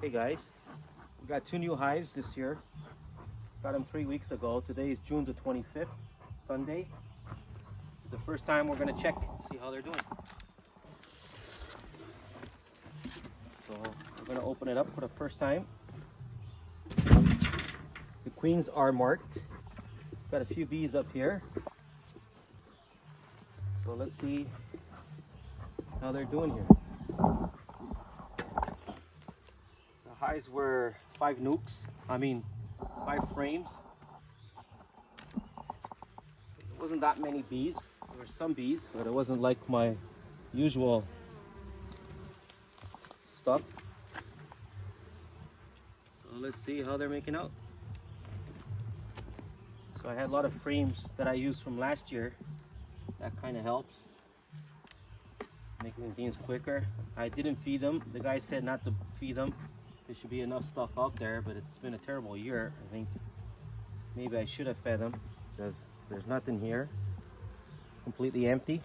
Hey guys, we got 2 new hives this year. Got them 3 weeks ago. Today is June the 25th, Sunday. It's the first time we're gonna check, see how they're doing. So we're gonna open it up for the first time. The queens are marked. Got a few bees up here. So let's see how they're doing here. The highs were 5 frames. It wasn't that many bees. There were some bees, but it wasn't like my usual stuff. So let's see how they're making out. So I had a lot of frames that I used from last year. That kind of helps, making things quicker. I didn't feed them. The guy said not to feed them. There should be enough stuff out there, but it's been a terrible year. I think maybe I should have fed them because there's nothing here. Completely empty.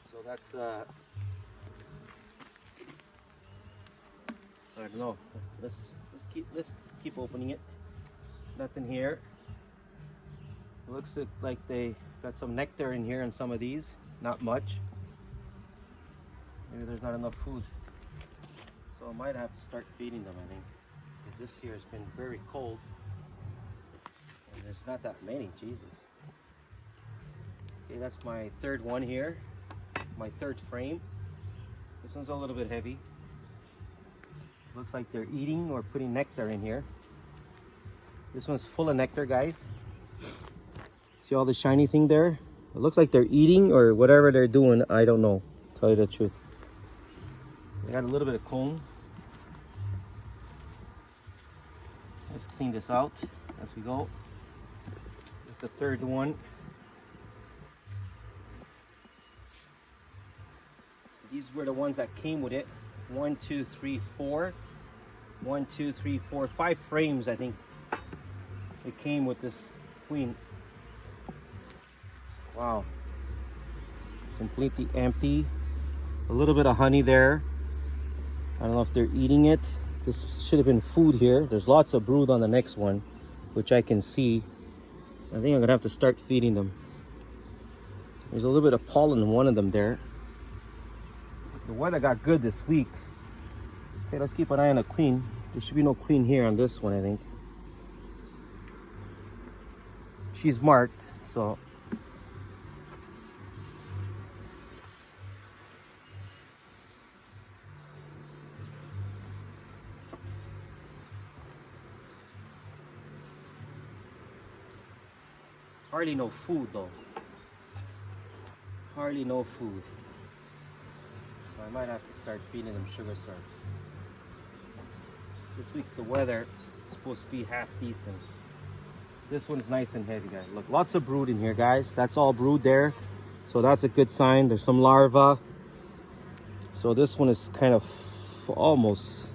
So that's so I don't know. Let's keep opening it. Nothing here. It looks like they got some nectar in here in some of these. Not much. Maybe there's not enough food. So I might have to start feeding them, I think. Because this year has been very cold. And there's not that many, Jesus. Okay, that's my third one here. My third frame. This one's a little bit heavy. Looks like they're eating or putting nectar in here. This one's full of nectar, guys. See all the shiny thing there? It looks like they're eating or whatever they're doing. I don't know, to tell you the truth. They got a little bit of comb. Let's clean this out as we go. It's the third one. These were the ones that came with it. 1, 2, 3, 4. 1, 2, 3, 4, 5 frames, I think. It came with this queen. Wow. Completely empty. A little bit of honey there. I don't know if they're eating it. This should have been food here. There's lots of brood on the next one, which I can see. I think I'm gonna have to start feeding them. There's a little bit of pollen in one of them there. The weather got good this week. Okay, let's keep an eye on the queen. There should be no queen here on this one, I think. She's marked, so. Hardly no food though. Hardly no food. So I might have to start feeding them sugar syrup. This week the weather is supposed to be half decent. This one's nice and heavy, guys. Look, lots of brood in here, guys. That's all brood there. So that's a good sign. There's some larvae. So this one is kind of almost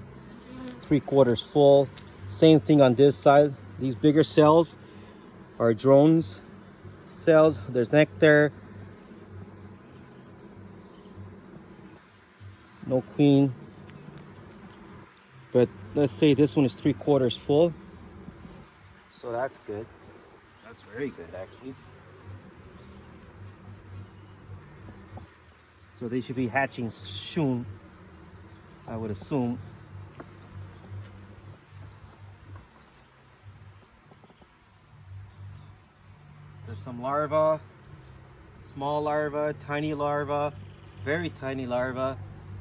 3/4 full. Same thing on this side. These bigger cells are drones cells. There's nectar. No queen. But let's say this one is 3/4 full. So that's good. That's very good, actually. So they should be hatching soon, I would assume. There's some larvae, small larvae, tiny larvae, very tiny larvae.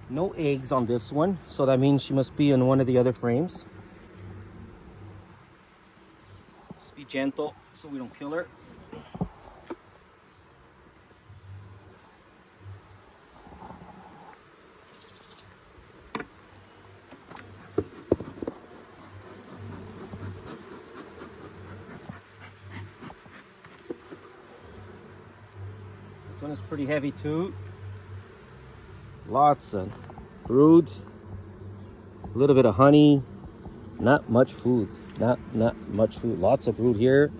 No eggs on this one, so that means she must be in one of the other frames. Just be gentle so we don't kill her. This one is pretty heavy too. Lots of brood, a little bit of honey, not much food. Not much food. Lots of brood here.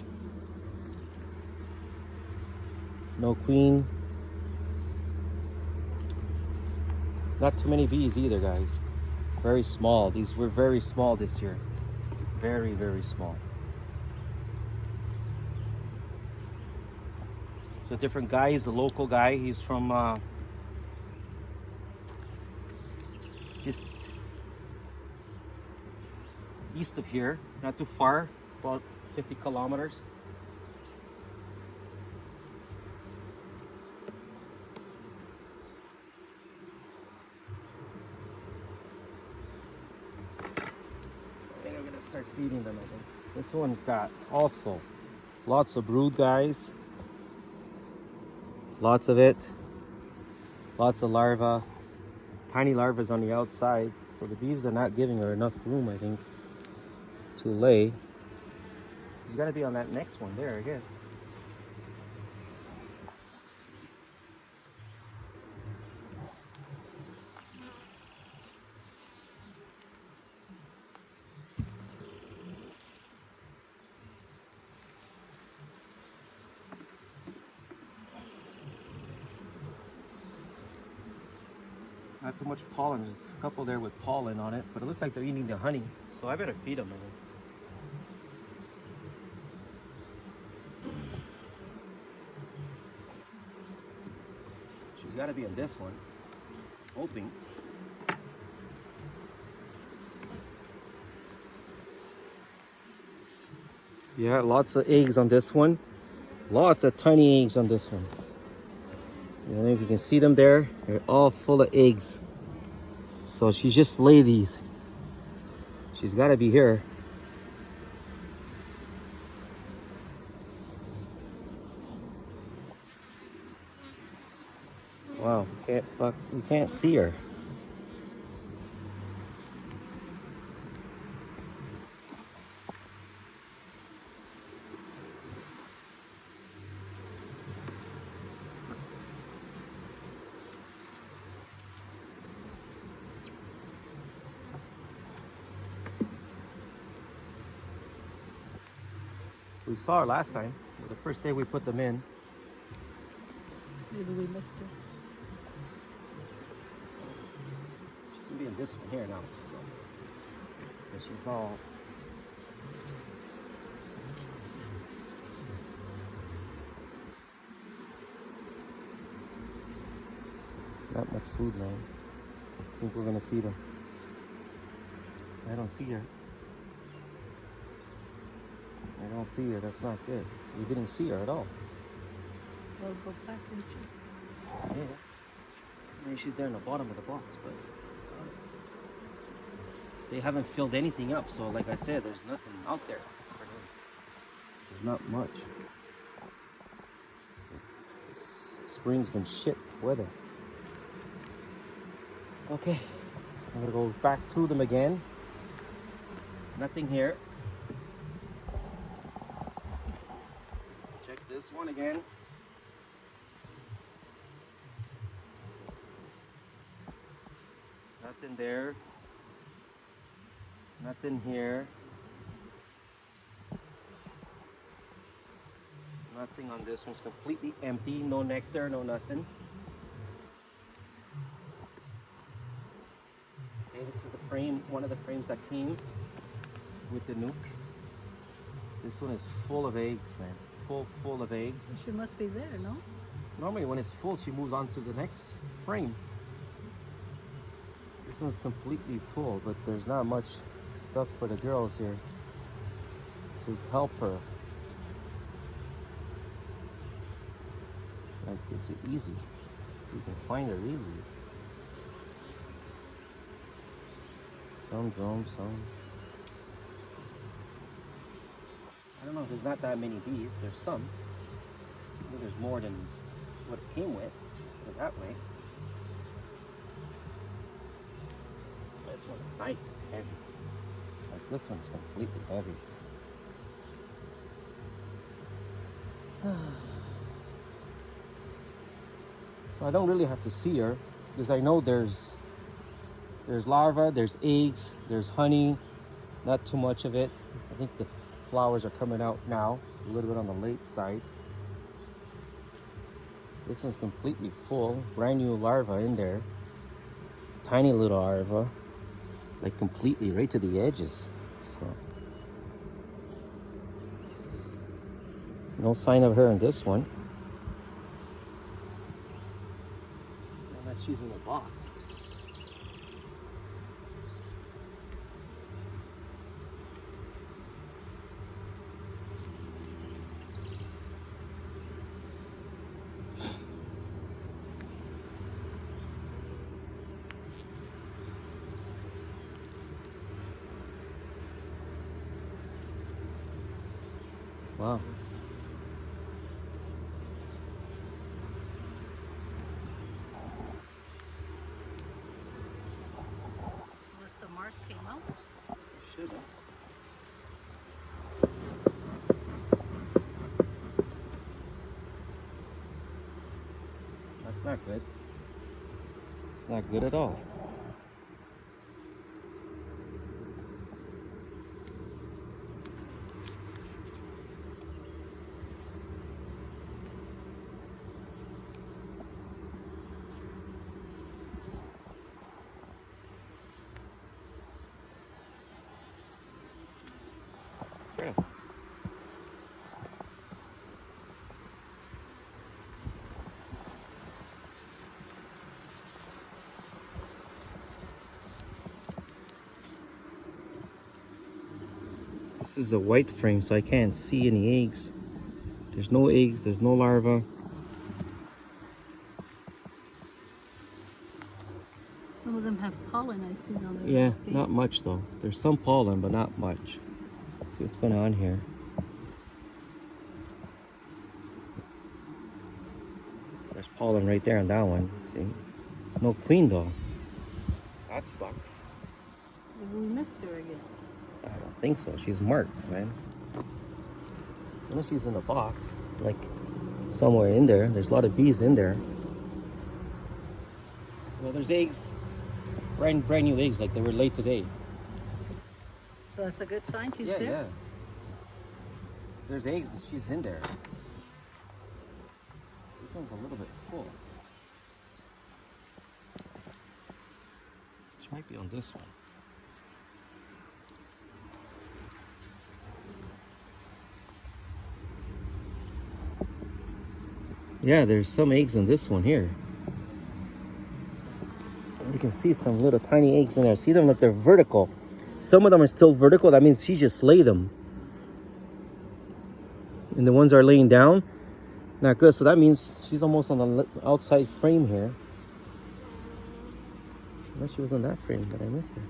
No queen. Not too many bees either, guys. Very small. These were very small this year. Very, very small. So a different guy, he's a local guy. He's from just east of here, not too far, about 50 kilometers. I think I'm gonna start feeding them, I think. This one's got also lots of brood, guys. Lots of it. Lots of larvae. Tiny larvae on the outside. So the bees are not giving her enough room, I think, to lay. You gotta be on that next one there, I guess. Not too much pollen. There's a couple there with pollen on it, but it looks like they're eating the honey. So I better feed them. She's got to be in this one. Hoping. Yeah, lots of eggs on this one. Lots of tiny eggs on this one. I don't know if you can see them there. They're all full of eggs. So she just laid these. She's got to be here. Wow, you can't see her. We saw her last time, the first day we put them in. Maybe we missed her. She can be in this one here now. So. But she's all... Not much food, man. I think we're gonna feed her. I don't see her. I don't see her. That's not good. We didn't see her at all. We'll go back and check. Yeah. Maybe she's there in the bottom of the box, but they haven't filled anything up. So, like I said, there's nothing out there for them. There's not much. Spring's been shit weather. Okay, I'm gonna go back through them again. Nothing here. Check this one again. Nothing there. Nothing here. Nothing on this one's completely empty. No nectar, no nothing. Okay, this is the frame, one of the frames that came with the nuke. This one is full of eggs, man. Full of eggs. She must be there, no? Normally when it's full, she moves on to the next frame. This one's completely full, but there's not much stuff for the girls here to help her. Like, it's easy. You can find her easy. Some drones, some. I don't know if there's not that many bees. There's some. I think there's more than what it came with. Put it that way. This one is nice and heavy. Like this one's completely heavy. So I don't really have to see her because I know there's larvae, there's eggs, there's honey. Not too much of it. I think the flowers are coming out now, a little bit on the late side. This one's completely full, brand new larvae in there. tiny little larva, like completely right to the edges. So no sign of her in this one. Unless she's in the box. Wow. Unless the mark came out. Should have. That's not good. It's not good at all. Yeah. This is a white frame, so I can't see any eggs. There's no eggs, there's no larva. Some of them have pollen I see on their Yeah, feet. not much though. There's some pollen, but not much. See what's going on here. There's pollen right there on that one. See? No queen though. That sucks. Maybe we missed her again. I don't think so. She's marked, man. Unless she's in a box, like somewhere in there. There's a lot of bees in there. Well, there's eggs, brand new eggs, like they were laid today. So that's a good sign she's Yeah, there? yeah. There's eggs that she's in there. This one's a little bit full. She might be on this one. Yeah, there's some eggs in this one here. You can see some little tiny eggs in there. See them that they're vertical. Some of them are still vertical. That means she just laid them. And the ones are laying down, not good. So that means she's almost on the outside frame here. Unless she was on that frame, but I missed her.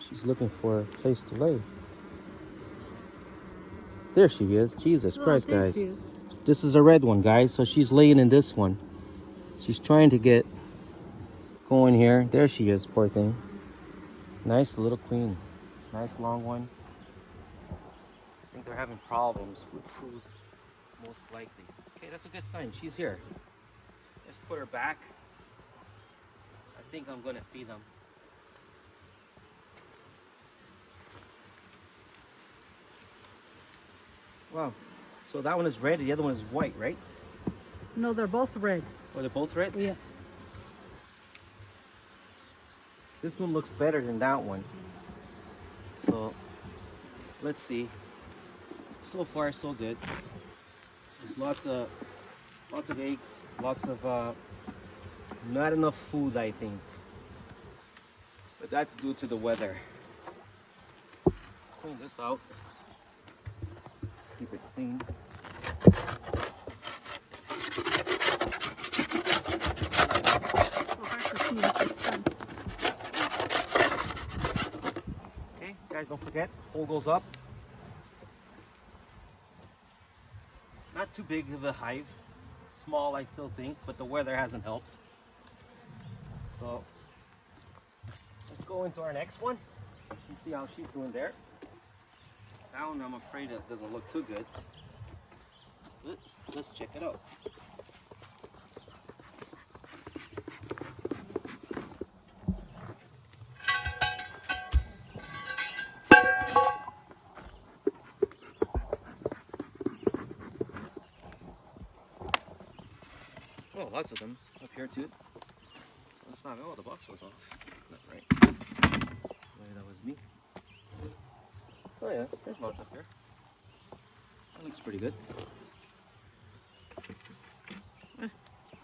She's looking for a place to lay. There she is. Jesus Christ, there guys. she is. This is a red one, guys. So she's laying in this one. She's trying to get going here. There she is, poor thing. Nice little queen. Nice long one. I think they're having problems with food, most likely. Okay, that's a good sign. She's here. Let's put her back. I think I'm gonna feed them. Wow. So that one is red, the other one is white, right? No, they're both red. Or they're both red? Yeah. This one looks better than that one. So let's see. So far so good. There's lots of eggs, lots of not enough food, I think. But that's due to the weather. Let's clean this out. Keep it clean. So hard to see with the sun. Okay, guys, don't forget, hole goes up. Not too big of a hive. Small, I still think, but the weather hasn't helped. So let's go into our next one and see how she's doing there. That one, I'm afraid it doesn't look too good. But let's check it out. Oh, lots of them up here too. That's not. Oh, the box was off. Not right. Maybe that was me. Oh yeah, there's lots up here. That looks pretty good.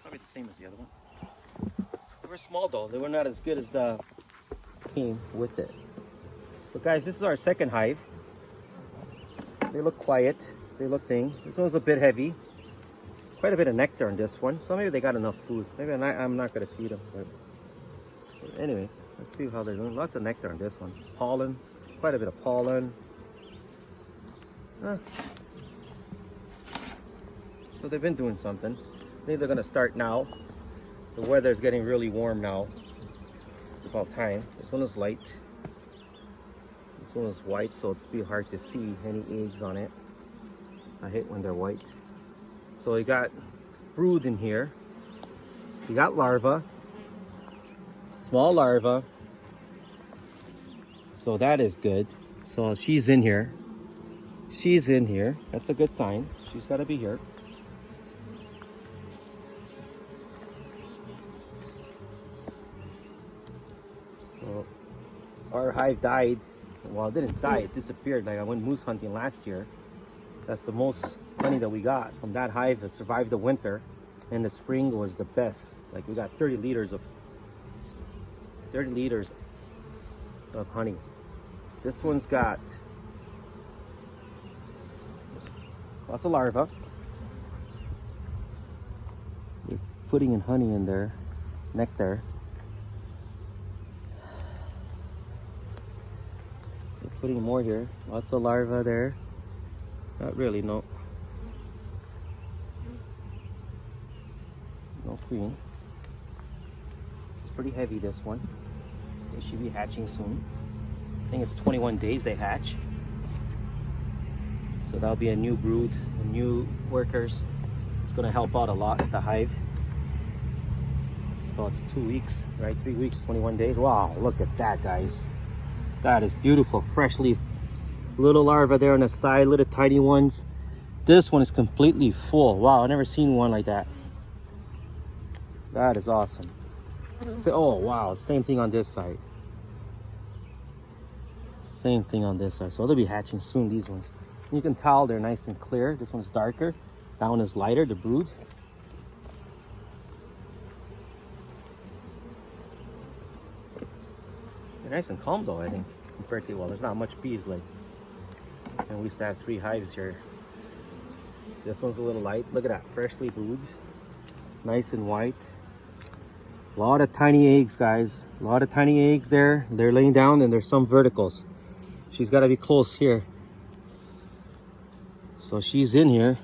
Probably the same as the other one. They were small though. They were not as good as the came with it. So guys, this is our second hive. They look quiet. They look thing. This one's a bit heavy. Quite a bit of nectar in this one. So maybe they got enough food. Maybe I'm not going to feed them. But anyways, let's see how they're doing. Lots of nectar in this one. Pollen. Quite a bit of pollen. So they've been doing something. I think they're going to start now. The weather's getting really warm now. It's about time. This one is light. This one is white, so it's be hard to see any eggs on it. I hate when they're white. So you got brood in here. You got larvae. Small larvae. So that is good. So she's in here. She's in here. That's a good sign. She's got to be here. So our hive died. Well, it didn't die. It disappeared. Like I went moose hunting last year. That's the most honey that we got from that hive that survived the winter. And the spring was the best. Like we got 30 liters of honey. This one's got lots of larvae. They're putting in honey in there, nectar. They're putting more here. Lots of larvae there. Not really, no. No queen. It's pretty heavy, this one. They should be hatching soon. I think it's 21 days they hatch. So that'll be a new brood, new workers. It's gonna help out a lot at the hive. So it's 2 weeks, right? 3 weeks, 21 days. Wow, look at that, guys. That is beautiful, freshly. Little larvae there on the side, little tiny ones. This one is completely full. Wow, I've never seen one like that. That is awesome. So, oh, wow, same thing on this side. Same thing on this side. So they'll be hatching soon, these ones. You can tell they're nice and clear. This one's darker. That one is lighter, the brood. They're nice and calm though, I think. Compared to, well, there's not much bees like. And we used to have 3 hives here. This one's a little light. Look at that, freshly brewed. Nice and white. A lot of tiny eggs, guys. A lot of tiny eggs there. They're laying down and there's some verticals. She's got to be close here. So she's in here.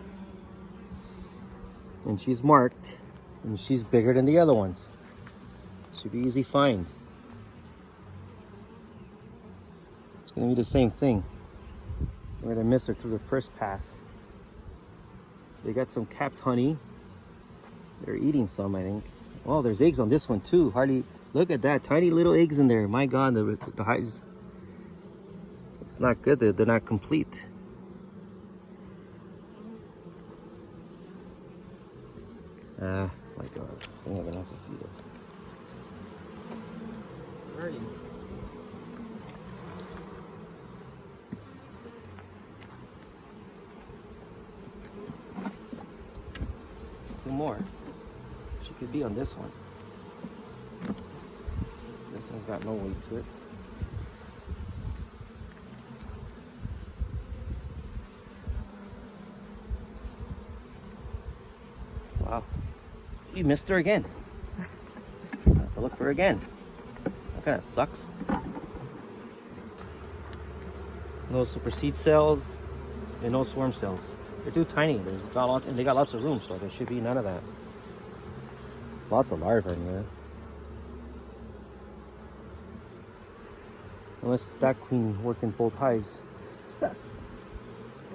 And she's marked. And she's bigger than the other ones. Should be easy find. It's going to be the same thing. We're gonna miss her through the first pass. They got some capped honey. They're eating some, I think. Oh, there's eggs on this one too. Hardly, look at that, tiny little eggs in there. My God, the hives. It's not good. They're not complete. My God, I think I'm gonna have to feed her. Where are you? More. She could be on this one. This one's got no weight to it. Wow. You missed her again. I have to look for her again. That kind of sucks. No super seed cells and no swarm cells. They're too tiny. And they got lots of room, so there should be none of that. Lots of larvae in here. Unless it's that queen working both hives. Would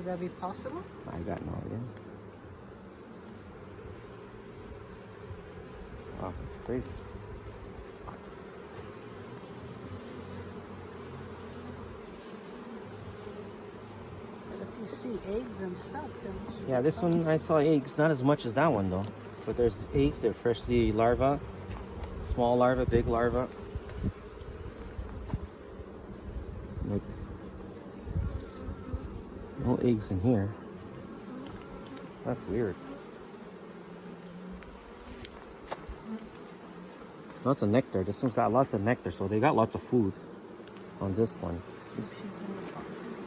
that be possible? I got no idea. Wow, that's crazy. But if you see eggs and stuff, then Yeah, this one I saw eggs, not as much as that one though. But there's eggs, they're freshly larva. Small larva, big larva. Like, no eggs in here. That's weird. Lots of nectar. This one's got lots of nectar, so they got lots of food on this one. See if she's in the box.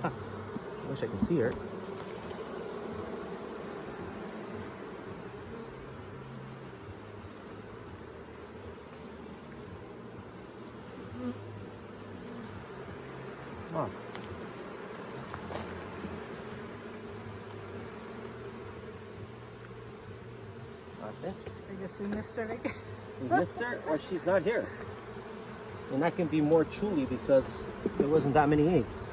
Sucks. I wish I could see her. Come on. Nothing. I guess we missed her again. We missed her, or she's not here. And that can be more truly because there wasn't that many eggs.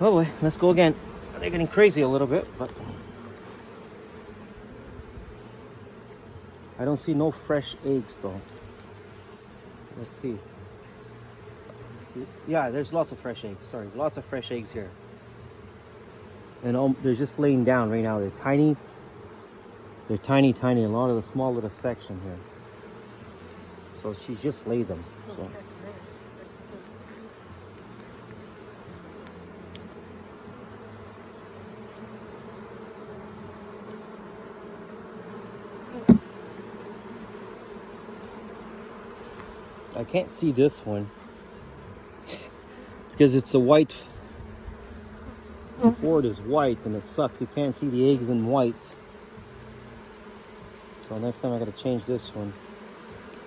Oh boy, let's go again. They're getting crazy a little bit, but I don't see no fresh eggs though. Let's see. Yeah, there's lots of fresh eggs. Sorry, lots of fresh eggs here. And they're just laying down right now. They're tiny. They're tiny, tiny. A lot of the small little section here. So she just laid them. So. I can't see this one because it's a white board is white and it sucks. You can't see the eggs in white. So next time I gotta change this one,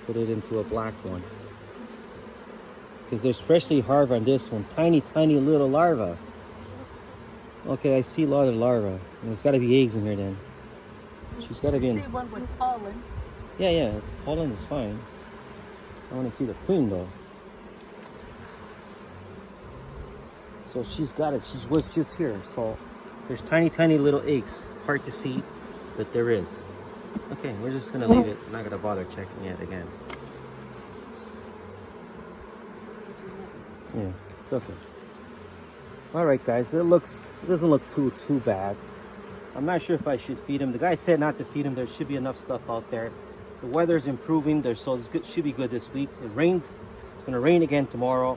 put it into a black one. Because there's freshly larva on this one. Tiny, tiny little larva. Okay, I see a lot of larva. And there's gotta be eggs in here then. She's gotta be in. I see one with pollen. Yeah, pollen is fine. I want to see the queen though. So she's got it. She was just here. So there's tiny, tiny little eggs. Hard to see, but there is. Okay, we're just gonna leave it. I'm not gonna bother checking it again. Yeah, it's okay. All right, guys. It doesn't look too bad. I'm not sure if I should feed him. The guy said not to feed him. There should be enough stuff out there. The weather's improving there, so should be good this week. It rained. It's gonna rain again tomorrow.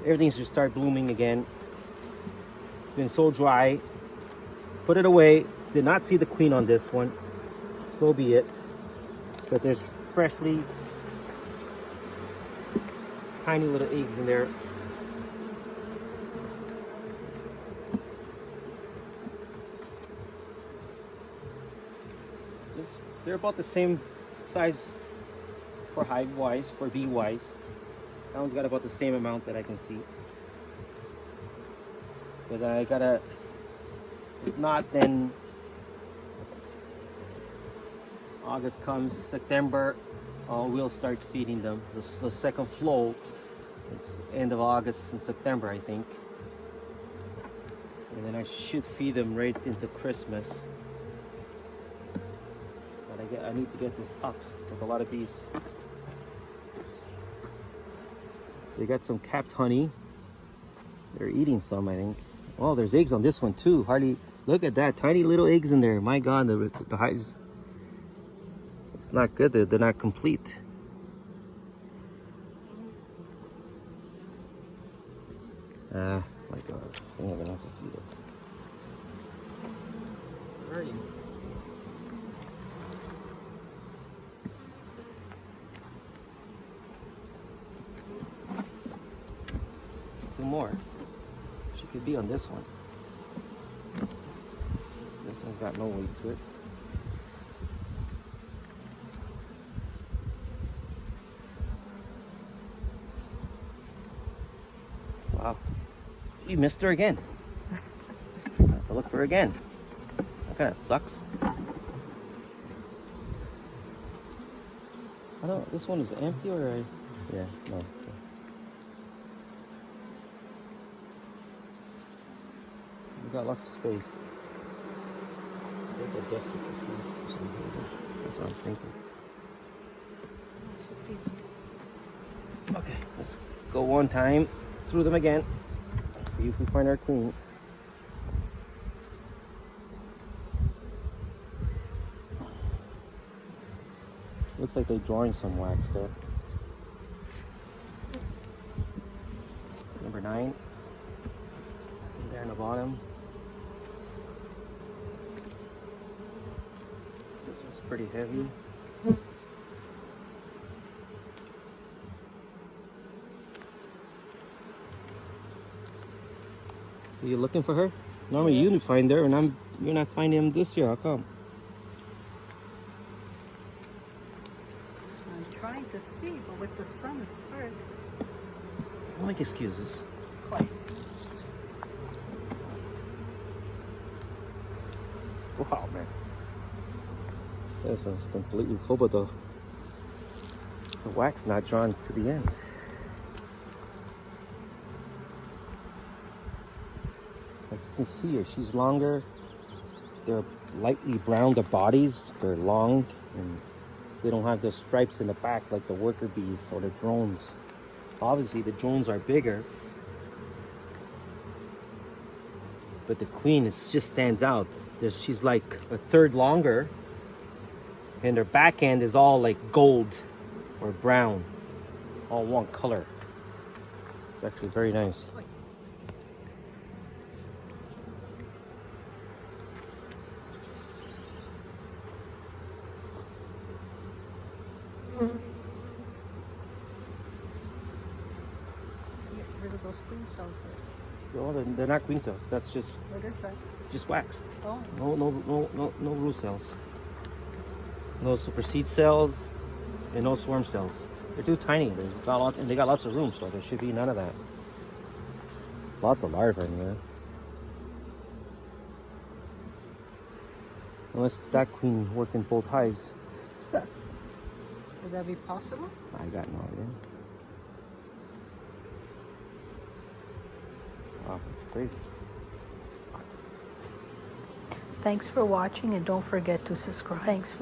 Everything should start blooming again. It's been so dry. Put it away. Did not see the queen on this one. So be it. But there's freshly tiny little eggs in there. They're about the same size for hive wise, for bee wise. That one's got about the same amount that I can see. But I gotta, if not, then August comes, September, we'll start feeding them. The second flow, it's end of August and September, I think. And then I should feed them right into Christmas. But I need to get this up with a lot of bees. They got some capped honey. They're eating some, I think. Oh, there's eggs on this one too. Hardly, look at that, tiny little eggs in there. My God, the hives. It's not good. They're not complete. Ah, my God. I think I'm gonna have to feed it. Where are you? Two more. She could be on this one. This one's got no weight to it. Wow. You missed her again. I have to look for her again. That kind of sucks. I don't, this one is empty or yeah, no. Okay. We got lots of space. I think they're desperate for food for some reason. That's what I'm thinking. Okay, let's go one time through them again. See if we find our queen. Looks like they're drawing some wax there. It's number 9. There in the bottom. This one's pretty heavy. Are you looking for her? Normally you find her, and you're not finding him this year. How come? I'm trying to see, but with the sun it's hard. Don't make excuses. Quite. Wow, man. This one's completely full, but the wax not drawn to the end. Like you can see her, she's longer. They're lightly brown, the bodies. They're long, and they don't have the stripes in the back like the worker bees or the drones. Obviously, the drones are bigger, but the queen just stands out. She's like a third longer, and her back end is all like gold or brown, all one color. It's actually very nice. Get rid of those queen cells there. No, they're not queen cells. That's just What is that? wax. Oh. No brood cells. No superseed cells, and no swarm cells. They're too tiny. They got lots of room, so there should be none of that. Lots of larvae in here. Unless that queen worked in both hives. Would that be possible? I got no idea. Wow, that's crazy. Thanks for watching, and don't forget to subscribe. Thanks for